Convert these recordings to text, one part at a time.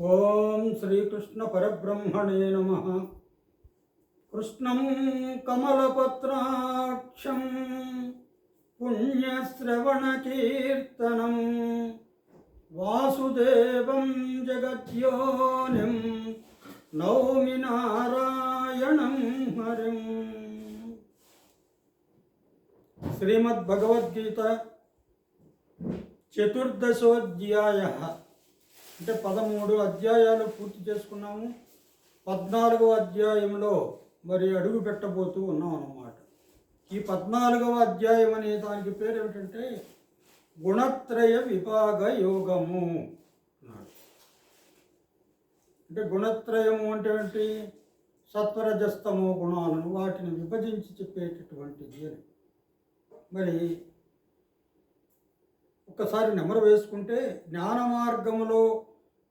ఓం శ్రీకృష్ణ పరబ్రహ్మణే నమః. కృష్ణం కమలపత్రాక్షం పుణ్యశ్రవణకీర్తనం వాసుదేవం జగద్యోనిం నౌమి నారాయణం హరిం. శ్రీమద్భగవద్గీత చతుర్దశోధ్యాయ అంటే 13 అధ్యాయాలు పూర్తి చేసుకున్నాము. 14వ అధ్యాయంలో మరి అడుగు పెట్టబోతూ ఉన్నాం అన్నమాట. ఈ 14వ అధ్యాయం అనే దానికి పేరు ఏమిటంటే గుణత్రయ విభాగ యోగము అన్నాడు. అంటే గుణత్రయము అంటే ఏంటి? సత్వరజస్తమో గుణాలను వాటిని విభజించి చెప్పేటటువంటిది అని. మరి ఒక్కసారి నెమరు వేసుకుంటే జ్ఞాన మార్గములో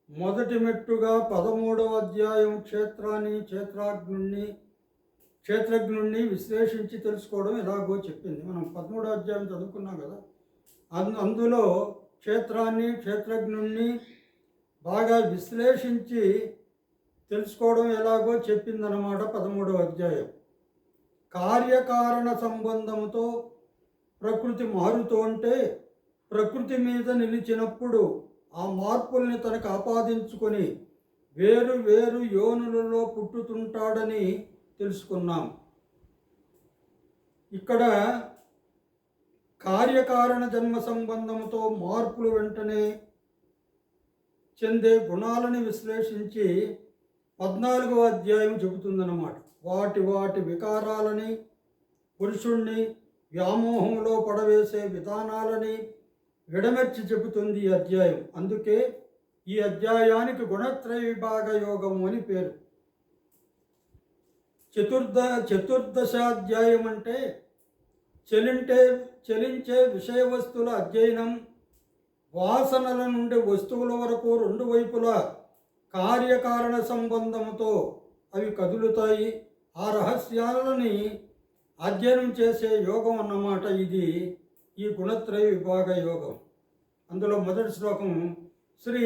మొదటి మెట్టుగా 13వ అధ్యాయం క్షేత్రజ్ఞుణ్ణి విశ్లేషించి తెలుసుకోవడం ఎలాగో చెప్పింది. మనం 13వ అధ్యాయం చదువుకున్నాం కదా. అందులో క్షేత్రజ్ఞుణ్ణి బాగా విశ్లేషించి తెలుసుకోవడం ఎలాగో చెప్పిందన్నమాట 13వ అధ్యాయం. కార్యకారణ సంబంధంతో ప్రకృతి మారుతూ ఉంటే ప్రకృతి మీద నిలిచినప్పుడు ఆ మార్పుల్ని తనకు ఆపాదించుకొని వేరు వేరు యోనులలో పుట్టుతుంటాడని తెలుసుకున్నాం. ఇక్కడ కార్యకారణ జన్మ సంబంధంతో మార్పులు వెంటనే చెందే గుణాలని విశ్లేషించి 14వ అధ్యాయం చెబుతుందన్నమాట. వాటి వికారాలని, పురుషుణ్ణి వ్యామోహంలో పడవేసే విధానాలని విడమర్చి చెబుతుంది ఈ అధ్యాయం. అందుకే ఈ అధ్యాయానికి గుణత్రయ విభాగ యోగము అని పేరు. చతుర్దశాధ్యాయం అంటే చలించే విషయ వస్తువుల అధ్యయనం, వాసనల నుండి వస్తువుల వరకు రెండు వైపులా కార్యకారణ సంబంధంతో అవి కదులుతాయి. ఆ రహస్యాలని అధ్యయనం చేసే యోగం అన్నమాట ఇది ఈ గుణత్రయ విభాగ యోగం. అందులో మొదటి శ్లోకం శ్రీ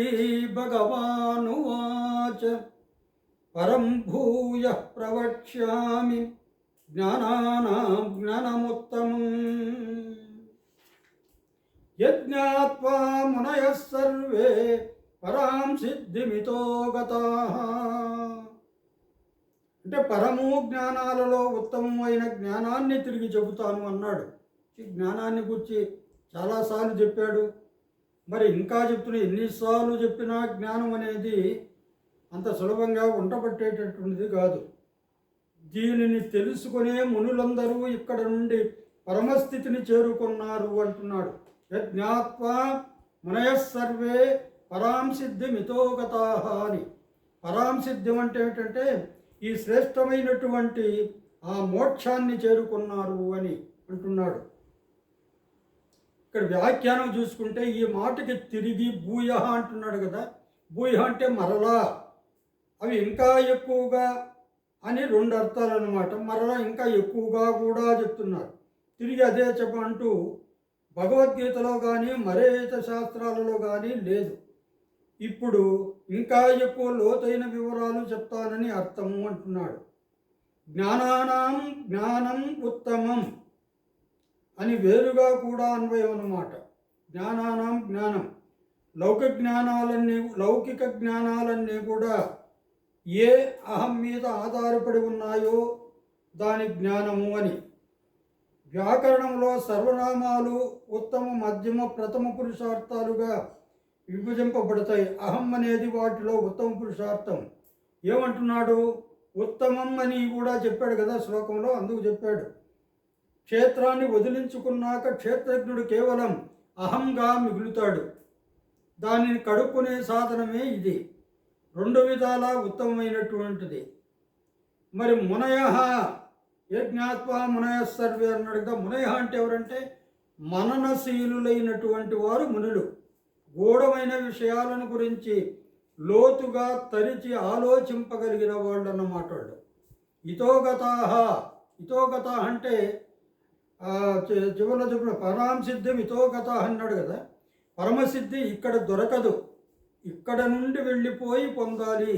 భగవానువాచ పరం భూయ ప్రవక్ష్యామి జ్ఞానానాం జ్ఞానముత్తమం యజ్ఞాత్వా మునయః సర్వే పరాం సిద్ధిమితో గతాః. అంటే పరము జ్ఞానాలలో ఉత్తమమైన జ్ఞానాన్ని తిరిగి చెబుతాను అన్నాడు. ఈ జ్ఞానాన్ని గురించి చాలాసార్లు చెప్పాడు. మరి ఇంకా చెప్తున్నా, ఎన్నిసార్లు చెప్పినా జ్ఞానం అనేది అంత సులభంగా ఉండబట్టేటటువంటిది కాదు. దీనిని తెలుసుకునే మునులందరూ ఇక్కడ నుండి పరమస్థితిని చేరుకున్నారు అంటున్నాడు. యజ్ఞాత్వా మునయః సర్వే పరాం సిద్ధి మితోగతాః అని. పరాం సిద్ధం అంటే ఏమిటంటే ఈ శ్రేష్టమైనటువంటి ఆ మోక్షాన్ని చేరుకున్నారు అని అంటున్నాడు. ఇక్కడ వ్యాఖ్యానం చూసుకుంటే ఈ మాటకి తిరిగి భూయ అంటున్నాడు కదా. భూయ అంటే మరలా, అవి ఇంకా ఎక్కువగా అని 2 అర్థాలు అన్నమాట. మరలా ఇంకా ఎక్కువగా కూడా చెప్తున్నారు. తిరిగి అదే చెప్పంటూ భగవద్గీతలో కానీ మరే ఇతర శాస్త్రాలలో కానీ లేదు. ఇప్పుడు ఇంకా ఎక్కువ లోతైన వివరాలు చెప్తానని అర్థము అంటున్నాడు. జ్ఞానానాం జ్ఞానం ఉత్తమం అని వేరుగా కూడా అన్వయం అన్నమాట. జ్ఞానానాం జ్ఞానం, లౌకిక జ్ఞానాలన్నీ కూడా ఏ అహం మీద ఆధారపడి ఉన్నాయో దాని జ్ఞానము అని. వ్యాకరణంలో సర్వనామాలు ఉత్తమ, మధ్యమ, ప్రథమ పురుషార్థాలుగా విభజింపబడతాయి. అహం అనేది వాటిలో ఉత్తమ పురుషార్థం. ఏమంటున్నాడు? ఉత్తమం అని కూడా చెప్పాడు కదా శ్లోకంలో. అందుకు చెప్పాడు, క్షేత్రాన్ని వదిలించుకున్నాక క్షేత్రజ్ఞుడు కేవలం అహంగా మిగులుతాడు. దానిని కడుక్కునే సాధనమే ఇది. 2 విధాలా ఉత్తమమైనటువంటిది. మరి మునయ యజ్ఞాత్వా మునయ సర్వే అన్నాడు కదా. మునయ అంటే ఎవరంటే మననశీలులైనటువంటి వారు మునులు. గూఢమైన విషయాలను గురించి లోతుగా తరిచి ఆలోచింపగలిగిన వాళ్ళు అన్నమాట వాళ్ళు. ఇతోగత అంటే చివరిలో చెప్పిన పరాం సిద్ధం ఇతోగత అన్నాడు కదా. పరమసిద్ధి ఇక్కడ దొరకదు. ఇక్కడ నుండి వెళ్ళిపోయి పొందాలి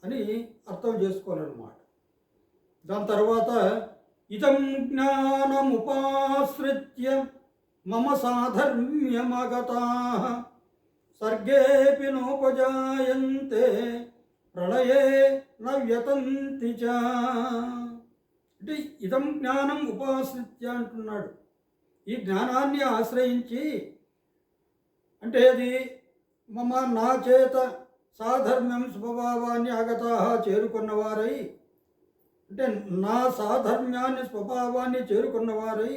అని అర్థం చేసుకోవాలన్నమాట. దాని తర్వాత ఇదం జ్ఞానముపాశ్రిత్య మమ సాధర్మ్యమగతాః సర్గేపి నోపజాయంతే ప్రళయే న వ్యతంతి చ. అంటే ఇదం జ్ఞానం ఉపాశ్రిత్య అంటున్నాడు. ఈ జ్ఞానాన్ని ఆశ్రయించి, అంటే అది నా చేత సాధర్మ్యం స్వభావాన్ని ఆగతాః చేరుకున్నవారై, అంటే నా సాధర్మ్యాన్ని స్వభావాన్ని చేరుకున్నవారై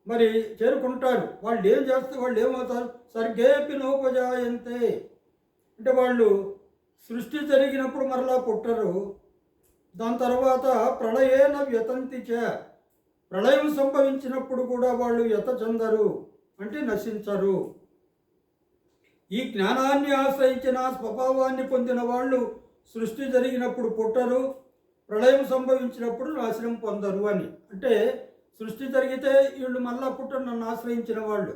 మరి చేరుకుంటారు. వాళ్ళు ఏం చేస్తే వాళ్ళు ఏమవుతారు? సర్గేపి నోపజాయంతే, అంటే వాళ్ళు సృష్టి జరిగినప్పుడు మరలా పుట్టరు. దాని తర్వాత ప్రళయేన వ్యతంతి చ, ప్రళయం సంభవించినప్పుడు కూడా వాళ్ళు వ్యత చెందరు, అంటే నశించరు. ఈ జ్ఞానాన్ని ఆశ్రయించిన స్వభావాన్ని పొందిన వాళ్ళు సృష్టి జరిగినప్పుడు పుట్టరు, ప్రళయం సంభవించినప్పుడు నాశనం పొందరు అని. అంటే సృష్టి జరిగితే వీళ్ళు మళ్ళా పుట్టరు, నన్ను ఆశ్రయించిన వాళ్ళు.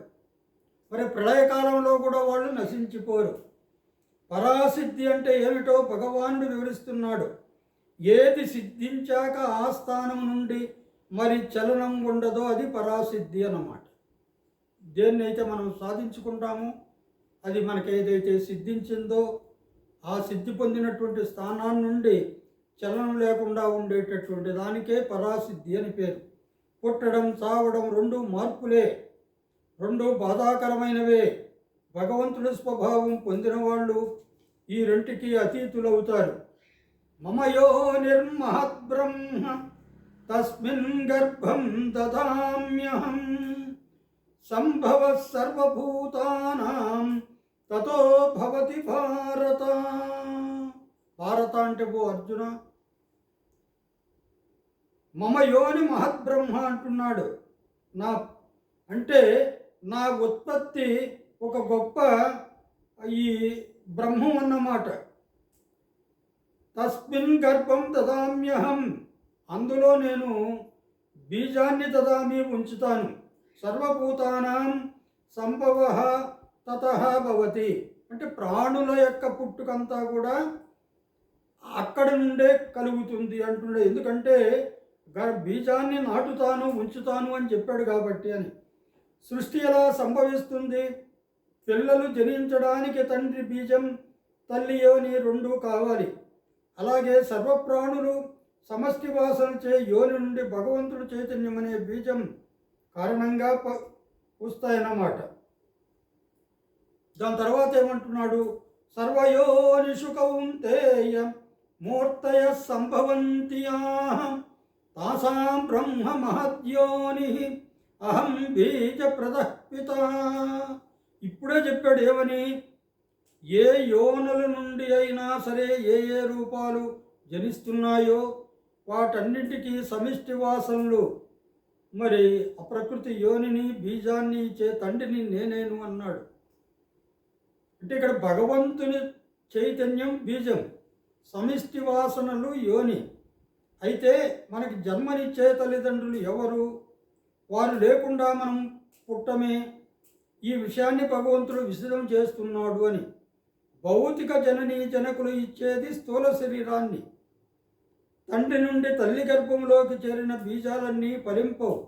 మరి ప్రళయకాలంలో కూడా వాళ్ళు నశించిపోరు. పరాసిద్ధి అంటే ఏమిటో భగవానుడు వివరిస్తున్నాడు. ఏది సిద్ధించాక ఆ స్థానం నుండి మరి చలనం ఉండదో అది పరాసిద్ధి అన్నమాట. దేన్నైతే మనం సాధించుకుంటామో, అది మనకి ఏదైతే సిద్ధించిందో ఆ సిద్ధి పొందినటువంటి స్థానాన్ని నుండి చలనం లేకుండా ఉండేటటువంటి దానికే పరాసిద్ధి అని పేరు. పుట్టడం చావడం రెండు మార్పులే, రెండు బాధాకరమైనవే. భగవంతుడి స్వభావం పొందిన వాళ్ళు ఈ రెంటికి అతీతులవుతారు. మమ యోనిర్మహద్ బ్రహ్మ తస్మిన్ గర్భం దదామ్యహం సంభవ సర్వభూతానాం తతో భవతి భారత. భారత అంటే ఓ అర్జున, మమ యోని మహద్బ్రహ్మ అంటున్నాడు. అంటే నా ఉత్పత్తి ఒక గొప్ప ఈ బ్రహ్మం అన్నమాట. తస్మిన్ గర్భం దదామ్యహం, అందులో నేను బీజాన్ని దదామి ఉంచుతాను. సర్వభూతానాం సంభవ తతః భవతి, అంటే ప్రాణుల యొక్క పుట్టుకంతా కూడా అక్కడి నుండే కలుగుతుంది అంటుండే. ఎందుకంటే బీజాన్ని నాటుతాను ఉంచుతాను అని చెప్పాడు కాబట్టి అని. సృష్టి ఎలా సంభవిస్తుంది? పిల్లలు జనించడానికి తండ్రి బీజం తల్లి యోని రెండూ కావాలి. అలాగే సర్వప్రాణులు సమష్టి వాసనచే యోని నుండి భగవంతుడు చైతన్యం అనే బీజం కారణంగా వస్తాయన్నమాట. దాని తర్వాత ఏమంటున్నాడు? సర్వయోనిషు కౌంతేయ మూర్తయ సంభవంతి తాసాం బ్రహ్మ మహద్యోని అహం బీజ ప్రదః పిత. ఇప్పుడే చెప్పాడు ఏమని? ఏ యోనుల నుండి అయినా సరే ఏ ఏ రూపాలు జనిస్తున్నాయో వాటన్నింటికీ సమిష్టి వాసనలు, మరి అప్రకృతి యోనిని బీజాన్ని ఇచ్చే తండ్రిని నేనేను అన్నాడు. అంటే ఇక్కడ భగవంతుని చైతన్యం బీజం, సమిష్టి వాసనలు యోని. అయితే మనకి జన్మనిచ్చే తల్లిదండ్రులు ఎవరు? వారు లేకుండా మనం పుట్టమే. ఈ విషయాన్ని భగవంతుడు విశదం చేస్తున్నాడు అని. భౌతిక జననీ జనకులు ఇచ్చేది స్థూల శరీరాన్ని. తండ్రి నుండి తల్లి గర్భంలోకి చేరిన బీజాలన్నీ ఫలింపవు.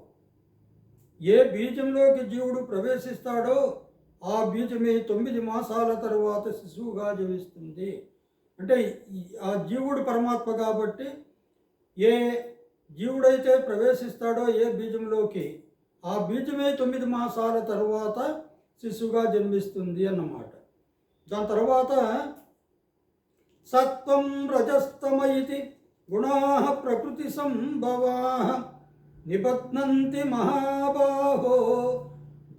ఏ బీజంలోకి జీవుడు ప్రవేశిస్తాడో ఆ బీజమే 9 మాసాల తరువాత శిశువుగా జనిస్తుంది. అంటే ఆ జీవుడు పరమాత్మ కాబట్టి ఏ జీవుడైతే ప్రవేశిస్తాడో ఏ బీజంలోకి, ఆ బీజమే 9 మాసాల తరువాత శిశువుగా జన్మిస్తుంది అన్నమాట. దాని తర్వాత సత్వం రజస్తమ ఇతి గుణాః ప్రకృతి సంభవాః నిబధ్నంతి మహాబాహో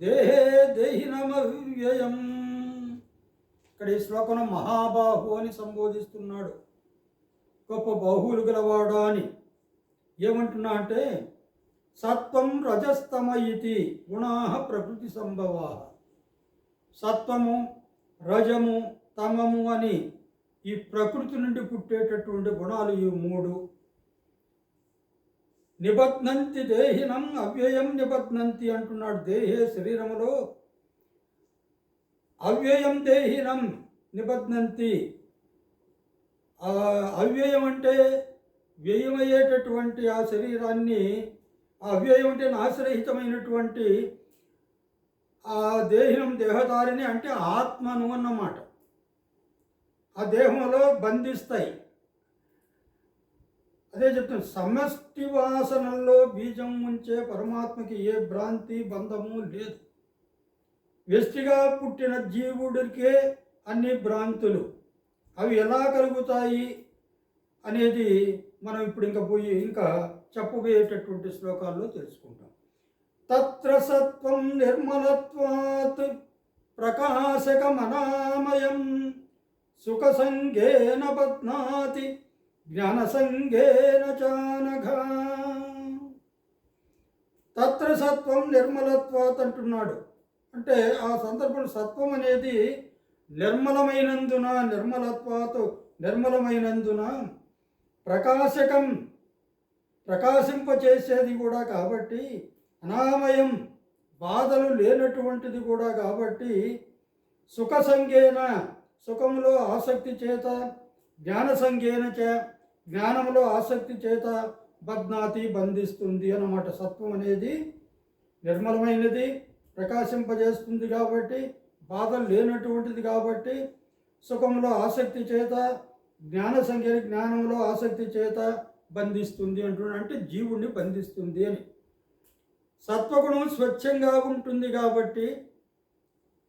దేహే దేహినమవ్యయం. ఇక్కడ ఈ శ్లోకం మహాబాహు అని సంబోధిస్తున్నాడు. గొప్ప బాహువులు గలవాడా అని. ఏమంటున్నా అంటే సత్వం రజస్తమ ఇతి గుణాః ప్రకృతి సంభవాః. సత్వము, రజము, తమము అని ఈ ప్రకృతి నుండి పుట్టేటటువంటి గుణాలు ఈ 3. నిబధ్నంతి దేహినం అవ్యయం నిబధ్నంతి అంటున్నాడు. దేహే శరీరములో అవ్యయం దేహినం నిబధ్నంతి. అవ్యయం అంటే వ్యయమయ్యేటటువంటి ఆ శరీరాన్ని, ఆ అవ్యయం అంటే నాశరహితమైనటువంటి ఆ దేహధారిని అంటే ఆత్మను అన్నమాట. ఆ దేహంలో బంధిస్తాయి. అదే చెప్తాను, సమష్టి వాసనల్లో బీజం ఉంచే పరమాత్మకి ఏ భ్రాంతి బంధము లేదు. వ్యష్టిగా పుట్టిన జీవుడికే అన్ని భ్రాంతులు. అవి ఎలా కలుగుతాయి అనేది మనం ఇప్పుడు ఇంకా చెప్పబోయేటటువంటి శ్లోకాల్లో తెలుసుకుంటాం. తత్ర సత్వం నిర్మలత్వాత్ ప్రకాశకమనామయం సుఖసంగేన బధ్నాతి జ్ఞానసంగేన చానఘ. తత్ర సత్వం నిర్మలత్వాత్ అంటున్నాడు. అంటే ఆ సందర్భంలో సత్వం అనేది నిర్మలమైనందున, నిర్మలమైనందున ప్రకాశకం, ప్రకాశింపచేసేది కూడా కాబట్టి, అనామయం బాధలు లేనటువంటిది కూడా కాబట్టి, సుఖసంగేన సుఖంలో ఆసక్తి చేత, జ్ఞానసంగేన జ్ఞానంలో ఆసక్తి చేత బధ్నాతి బంధిస్తుంది అన్నమాట. సత్వం అనేది నిర్మలమైనది, ప్రకాశింపజేస్తుంది కాబట్టి, బాధలు లేనటువంటిది కాబట్టి, సుఖంలో ఆసక్తి చేత, జ్ఞానంలో ఆసక్తి చేత బంధిస్తుంది అంటున్నాడు. అంటే జీవుణ్ణి బంధిస్తుంది అని. సత్వగుణం స్వచ్ఛంగా ఉంటుంది కాబట్టి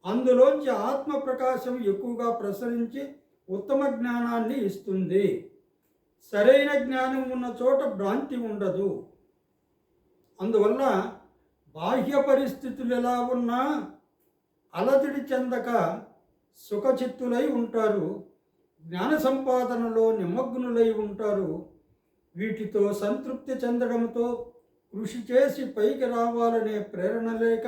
అందులోంచి ఆత్మ ప్రకాశం ఎక్కువగా ప్రసరించి ఉత్తమ జ్ఞానాన్ని ఇస్తుంది. సరైన జ్ఞానం ఉన్న చోట భ్రాంతి ఉండదు. అందువల్ల బాహ్య పరిస్థితులు ఎలా ఉన్నా అలజడి చెందక సుఖచిత్తులై ఉంటారు. జ్ఞాన సంపాదనలో నిమగ్నులై ఉంటారు. వీటితో సంతృప్తి చెందడంతో కృషి చేసి పైకి రావాలనే ప్రేరణ లేక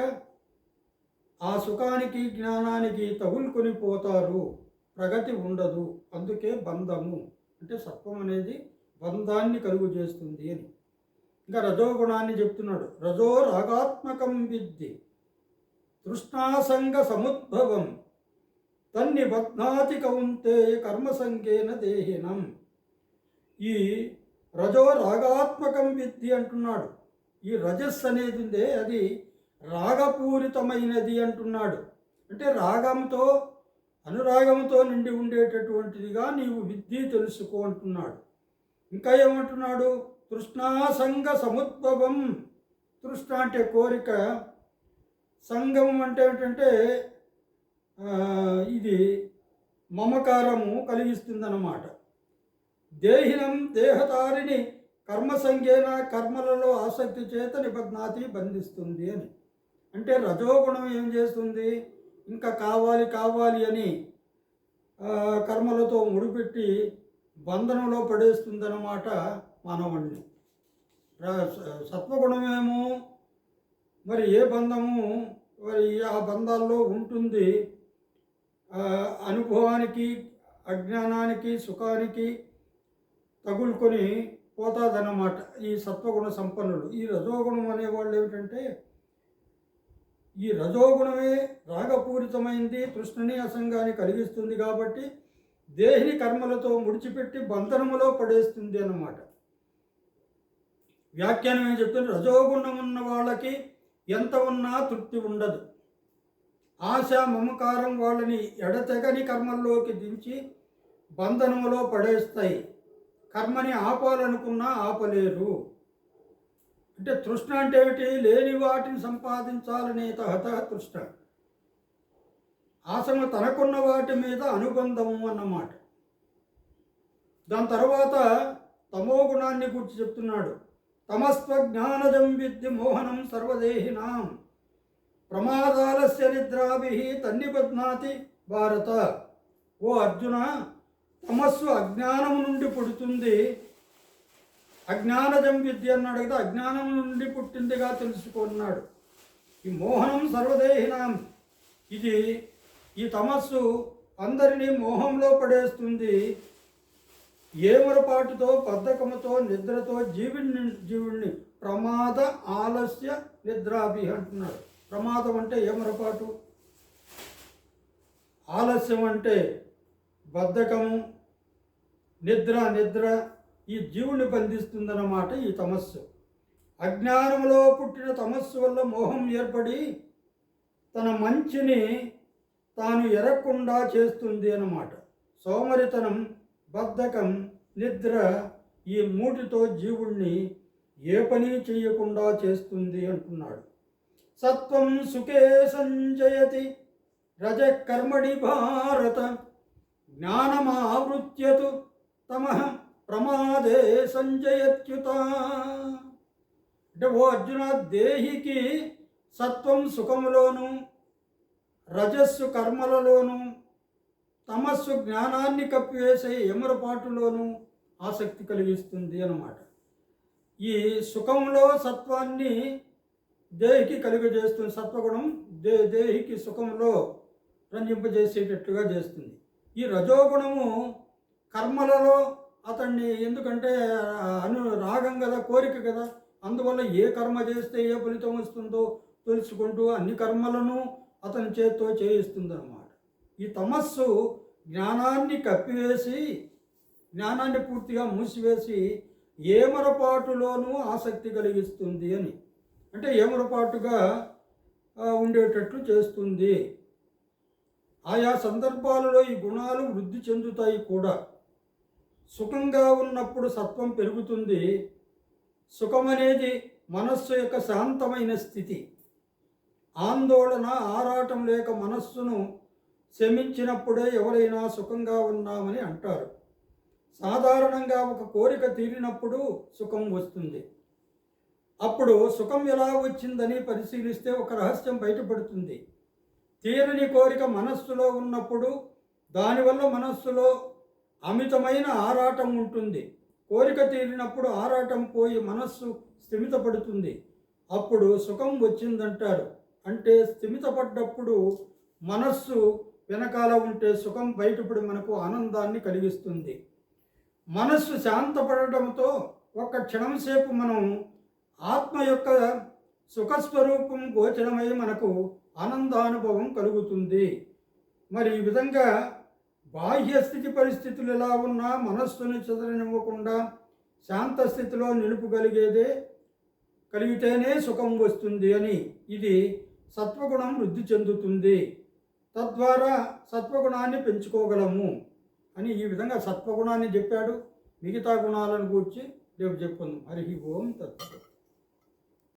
ఆ సుఖానికి జ్ఞానానికి తగులుకొని పోతారు. ప్రగతి ఉండదు. అందుకే బంధము అంటే సత్వం అనేది బంధాన్ని కలుగు చేస్తుంది అని. ఇంకా రజోగుణాన్ని చెప్తున్నాడు. రజో రాగాత్మకం విద్ధి తృష్ణాసంగ సముద్భవం తన్ని బధ్నాతి కౌంతే కర్మసంగేన దేహినం. ఈ రజో రాగాత్మకం విద్ధి అంటున్నాడు. ఈ రజస్సు అనేది ఉందే అది రాగపూరితమైనది అంటున్నాడు. అంటే రాగంతో, అనురాగంతో నిండి ఉండేటటువంటిదిగా నీవు విద్ధి తెలుసుకో అంటున్నాడు. ఇంకా ఏమంటున్నాడు? తృష్ణాసంగ సముద్భవం. తృష్ణ అంటే కోరిక, సంగమం అంటే ఏంటంటే ఇది మమకారము కలిగిస్తుందన్నమాట. దేహినం దేహదారిని కర్మసంగేన కర్మలలో ఆసక్తి చేత నిబధ్నాతి బంధిస్తుంది అని. అంటే రజోగుణం ఏం చేస్తుంది? ఇంకా కావాలి అని కర్మలతో ముడిపెట్టి బంధనంలో పడేస్తుందన్నమాట మానవుడిని. సత్వగుణమేమో మరి ఏ బంధము మరి ఆ బంధాల్లో ఉంటుంది. అనుభవానికి, అజ్ఞానానికి, సుఖానికి తగులుకొని పోతాదన్నమాట ఈ సత్వగుణ సంపన్నులు. ఈ రజోగుణం అనేవాళ్ళు ఏమిటంటే ఈ రజోగుణమే రాగపూరితమైంది, తృష్ణని అసంగాన్ని కలిగిస్తుంది కాబట్టి దేహిని కర్మలతో ముడిచిపెట్టి బంధనములో పడేస్తుంది అన్నమాట. వ్యాఖ్యానం ఏం చెప్తుంది? రజోగుణం ఉన్న వాళ్ళకి ఎంత ఉన్నా తృప్తి ఉండదు. ఆశ, మమకారం వాళ్ళని ఎడతెగని కర్మల్లోకి దించి బంధనములో పడేస్తాయి. కర్మని ఆపాలనుకున్నా ఆపలేరు. అంటే తృష్ణ అంటే ఏమిటి? లేని వాటిని సంపాదించాలనే తహత తృష్ణ. ఆశము తనకున్న వాటి మీద అనుబంధము అన్నమాట. దాని తర్వాత తమో గుణాన్ని గురించి చెప్తున్నాడు. తమస్వ జ్ఞానజం విద్య మోహనం సర్వదేహినాం ప్రమాదాలస్య నిద్రాభి తన్నిబధ్నాతి భారత. ఓ అర్జున, తమస్సు అజ్ఞానం నుండి పుడుతుంది. అజ్ఞానజం విద్య అన్నాడు కదా, అజ్ఞానం నుండి పుట్టిందిగా తెలుసుకున్నాడు. ఈ మోహనం సర్వదేహినాం, ఇది ఈ తమస్సు అందరినీ మోహంలో పడేస్తుంది. ఏమరపాటుతో, బద్ధకముతో, నిద్రతో జీవుణ్ణి ప్రమాద ఆలస్య నిద్రాభి అంటున్నాడు. ప్రమాదం అంటే ఏమరపాటు, ఆలస్యం అంటే బద్ధకము, నిద్ర ఈ జీవుని బంధిస్తుందన్నమాట ఈ తమస్సు. అజ్ఞానములో పుట్టిన తమస్సు వల్ల మోహం ఏర్పడి తన మంచిని తాను ఎరగకుండా చేస్తుంది అన్నమాట. సోమరితనం, బద్ధకం, నిద్ర ఈ మూటితో జీవుణ్ణి ఏ పని చేయకుండా చేస్తుంది అంటున్నాడు. సత్వం సుఖే సంజయతి రజకర్మణి భారత, జ్ఞానమావృత్యతు తమః ప్రమాదే సంజయత్యుత. అంటే ఓ అర్జున, దేహికి సత్వం సుఖములోను, రజస్సు కర్మలలోను, తమస్సు జ్ఞానాన్ని కప్పివేసే యమరపాటులోను ఆసక్తి కలిగిస్తుంది అన్నమాట. ఈ సుఖంలో సత్వాన్ని దేహికి కలిగజేస్తుంది. సత్వగుణం దేహికి సుఖంలో రంజింపజేసేటట్లుగా చేస్తుంది. ఈ రజోగుణము కర్మలలో అతన్ని, ఎందుకంటే రాగం కదా, కోరిక కదా, అందువల్ల ఏ కర్మ చేస్తే ఏ ఫలితం వస్తుందో తెలుసుకుంటూ అన్ని కర్మలను అతని చేత్తో చేయిస్తుంది అన్నమాట. ఈ తమస్సు జ్ఞానాన్ని కప్పివేసి, జ్ఞానాన్ని పూర్తిగా మూసివేసి ఏమరపాటులోనూ ఆసక్తి కలిగిస్తుంది అని. అంటే ఏమరపాటుగా ఉండేటట్లు చేస్తుంది. ఆయా సందర్భాలలో ఈ గుణాలు వృద్ధి చెందుతాయి కూడా. సుఖంగా ఉన్నప్పుడు సత్వం పెరుగుతుంది. సుఖం అనేది మనస్సు యొక్క శాంతమైన స్థితి. ఆందోళన, ఆరాటం లేక మనస్సును శమించినప్పుడే ఎవరైనా సుఖంగా ఉన్నామని అంటారు. సాధారణంగా ఒక కోరిక తీరినప్పుడు సుఖం వస్తుంది. అప్పుడు సుఖం ఎలా వచ్చిందని పరిశీలిస్తే ఒక రహస్యం బయటపడుతుంది. తీరని కోరిక మనస్సులో ఉన్నప్పుడు దానివల్ల మనస్సులో అమితమైన ఆరాటం ఉంటుంది. కోరిక తీరినప్పుడు ఆరాటం పోయి మనస్సు స్థిమితపడుతుంది. అప్పుడు సుఖం వచ్చిందంటారు. అంటే స్థిమితపడ్డప్పుడు మనస్సు వెనకాల ఉంటే సుఖం బయటపడి మనకు ఆనందాన్ని కలిగిస్తుంది. మనస్సు శాంతపడటంతో ఒక్క క్షణం సేపు మనం ఆత్మ యొక్క సుఖస్వరూపం గోచరమై మనకు ఆనందానుభవం కలుగుతుంది. మరి ఈ విధంగా బాహ్య స్థితి పరిస్థితులు ఎలా ఉన్నా మనస్సును చెదరనివ్వకుండా శాంత స్థితిలో కలిగితేనే సుఖం వస్తుంది అని, ఇది సత్వగుణం వృద్ధి చెందుతుంది, తద్వారా సత్వగుణాన్ని పెంచుకోగలము అని ఈ విధంగా సత్వగుణాన్ని చెప్పాడు. మిగతా గుణాలను గూర్చి రేపు చెప్పుకుందాం. హరి ఓం తత్సత్.